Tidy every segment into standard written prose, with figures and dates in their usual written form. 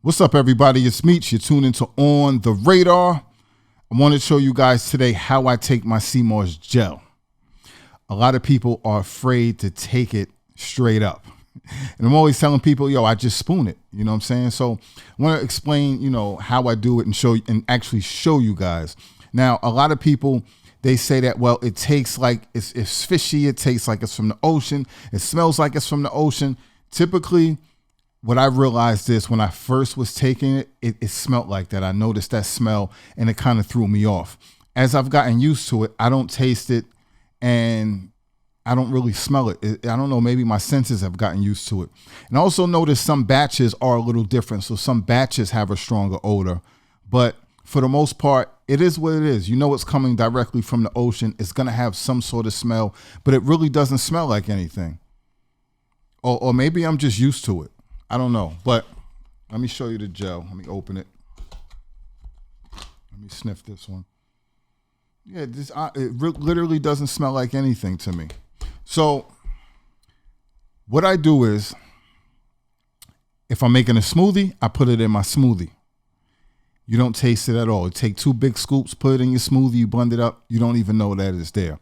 What's up, everybody? It's Meech. You're tuned into On the Radar. I want to show you guys today how I take my CMOS gel. A lot of people are afraid to take it straight up. And I'm always telling people, yo, I just spoon it. You know what I'm saying? So I want to explain, how I do it and actually show you guys. Now, a lot of people, they say that, well, it tastes like it's fishy. It tastes like it's from the ocean. It smells like it's from the ocean. Typically, what I realized is when I first was taking it, it smelled like that. I noticed that smell and it kind of threw me off. As I've gotten used to it, I don't taste it and I don't really smell it. I don't know, maybe my senses have gotten used to it. And I also noticed some batches are a little different. So some batches have a stronger odor, but for the most part, it is what it is. You know, it's coming directly from the ocean. It's going to have some sort of smell, but it really doesn't smell like anything. Or maybe I'm just used to it. I don't know, but let me show you the gel. Let me open it. Let me sniff this one. Yeah, literally doesn't smell like anything to me. So what I do is, if I'm making a smoothie, I put it in my smoothie. You don't taste it at all. You take 2 big scoops, put it in your smoothie, you blend it up. You don't even know that it's there.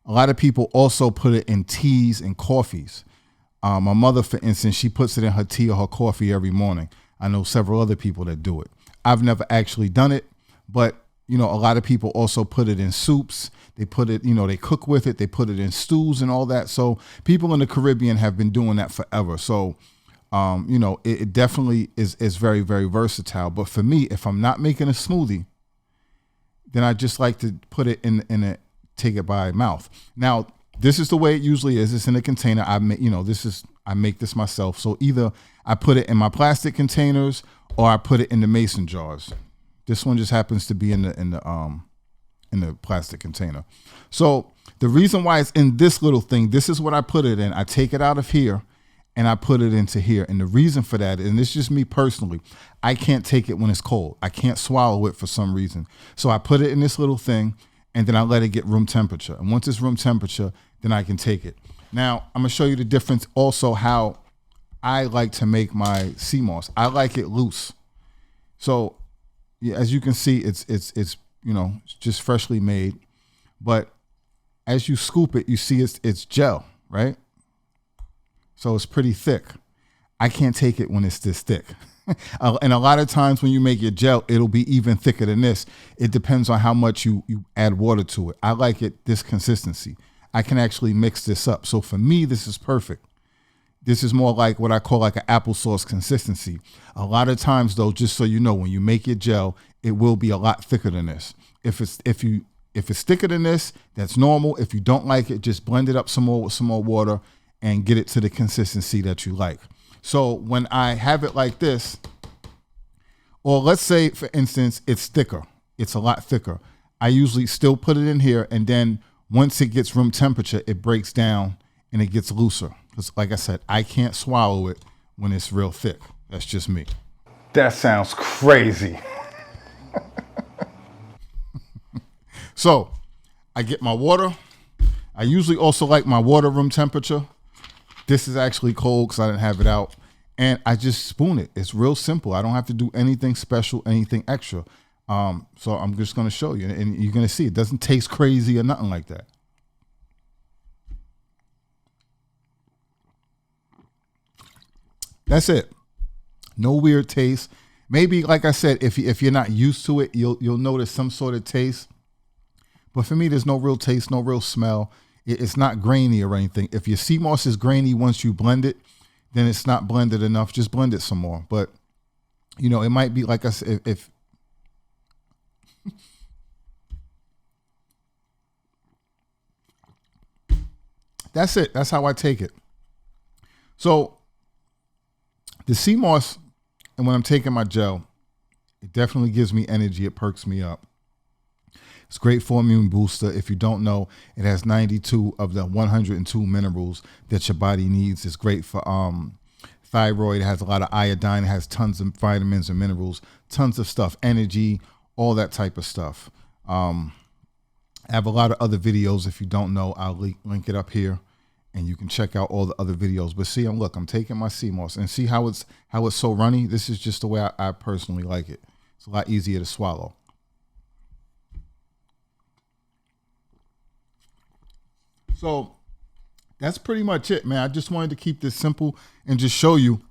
A lot of people also put it in teas and coffees. My mother, for instance, she puts it in her tea or her coffee every morning. I know several other people that do it. I've never actually done it, but a lot of people also put it in soups. They put it, they cook with it. They put it in stews and all that. So people in the Caribbean have been doing that forever. So, it definitely is very, very versatile. But for me, if I'm not making a smoothie, then I just like to put it take it by mouth. Now, this is the way it usually is. It's in a container. I make this myself. So either I put it in my plastic containers or I put it in the mason jars. This one just happens to be in the plastic container. So the reason why it's in this little thing, this is what I put it in. I take it out of here and I put it into here. And the reason for that, and this is just me personally, I can't take it when it's cold. I can't swallow it for some reason. So I put it in this little thing and then I let it get room temperature. And once it's room temperature, then I can take it. Now, I'm gonna show you the difference also how I like to make my CMOS. I like it loose. So yeah, as you can see, it's just freshly made. But as you scoop it, you see it's gel, right? So it's pretty thick. I can't take it when it's this thick. And a lot of times when you make your gel, it'll be even thicker than this. It depends on how much you add water to it. I like it this consistency. I can actually mix this up. So for me, this is perfect. This is more like what I call like an applesauce consistency. A lot of times though, just so you know, when you make your gel, it will be a lot thicker than this. If it's thicker than this, that's normal. If you don't like it, just blend it up some more with some more water and get it to the consistency that you like. So when I have it like this, or let's say, for instance, it's thicker. It's a lot thicker. I usually still put it in here, and then once it gets room temperature, it breaks down and it gets looser. Because like I said, I can't swallow it when it's real thick. That's just me. That sounds crazy. So I get my water. I usually also like my water room temperature. This is actually cold because I didn't have it out. And I just spoon it. It's real simple. I don't have to do anything special, anything extra. So I'm just going to show you. And you're going to see it doesn't taste crazy or nothing like that. That's it. No weird taste. Maybe, like I said, if you're not used to it, you'll notice some sort of taste. But for me, there's no real taste, no real smell. It's not grainy or anything. If your CMOS is grainy once you blend it, then it's not blended enough. Just blend it some more. But, it might be, like I said, if that's it. That's how I take it. So the CMOS, and when I'm taking my gel, it definitely gives me energy. It perks me up. It's great for immune booster. If you don't know, it has 92 of the 102 minerals that your body needs. It's great for thyroid. It has a lot of iodine. It has tons of vitamins and minerals, tons of stuff, energy, all that type of stuff. I have a lot of other videos. If you don't know, I'll link it up here. and you can check out all the other videos. But see, I'm taking my sea moss, and see how it's so runny. This is just the way I personally like it. It's a lot easier to swallow. So that's pretty much it, man. I just wanted to keep this simple and just show you.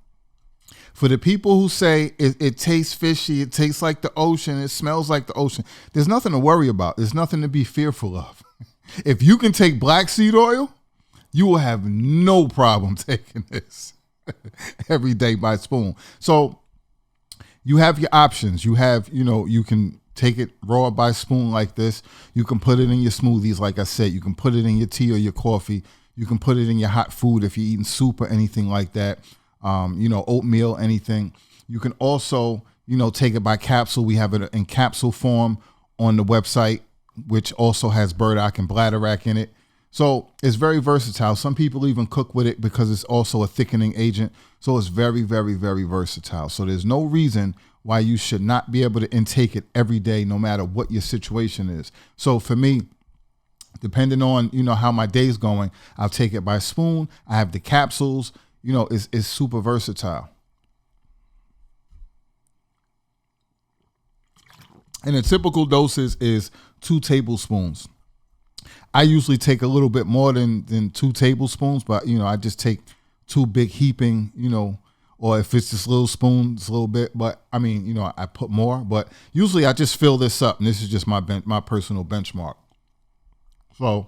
For the people who say it tastes fishy, it tastes like the ocean, it smells like the ocean, there's nothing to worry about. There's nothing to be fearful of. If you can take black seed oil, you will have no problem taking this every day by spoon. So you have your options. You have, you can take it raw by spoon like this. You can put it in your smoothies, like I said. You can put it in your tea or your coffee. You can put it in your hot food if you're eating soup or anything like that. Oatmeal, anything. You can also, take it by capsule. We have it in capsule form on the website, which also has burdock and bladderwrack in it. So it's very versatile. Some people even cook with it because it's also a thickening agent. So it's very, very, very versatile. So there's no reason why you should not be able to intake it every day, no matter what your situation is. So for me, depending on, how my day's going, I'll take it by spoon. I have the capsules. It's super versatile. And the typical doses is 2 tablespoons. I usually take a little bit more than 2 tablespoons, but, I just take 2 big heaping, or if it's just little spoons, it's a little bit. But, I put more. But usually I just fill this up, and this is just my personal benchmark. So,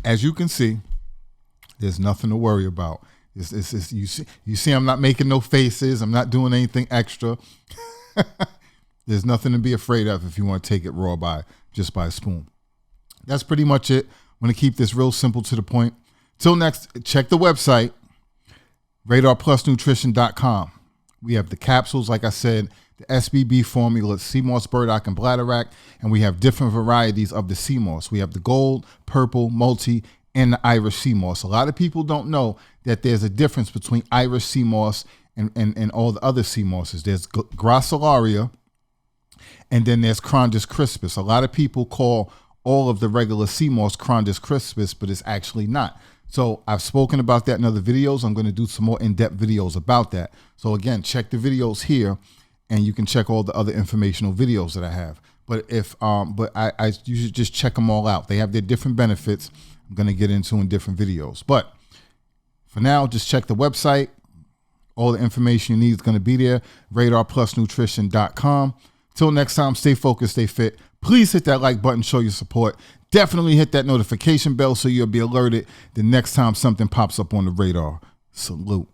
as you can see, there's nothing to worry about. It's you see, I'm not making no faces. I'm not doing anything extra. There's nothing to be afraid of if you want to take it raw just by a spoon. That's pretty much it. I'm going to keep this real simple to the point. Till next, check the website, radarplusnutrition.com. We have the capsules, like I said, the SBB formula, sea moss, burdock, and bladderwrack, and we have different varieties of the sea moss. We have the gold, purple, multi, and the Irish sea moss. A lot of people don't know that there's a difference between Irish sea moss and all the other sea mosses. There's Gracilaria, and then there's Crondus crispus. A lot of people call all of the regular sea moss Crondus crispus, but it's actually not. So I've spoken about that in other videos. I'm going to do some more in-depth videos about that. So again, check the videos here, and you can check all the other informational videos that I have. But I you should just check them all out. They have their different benefits. I'm going to get into in different videos. But for now, just check the website. All the information you need is going to be there. RadarPlusNutrition.com. Till next time, stay focused, stay fit. Please hit that like button, show your support. Definitely hit that notification bell so you'll be alerted the next time something pops up on the radar. Salute.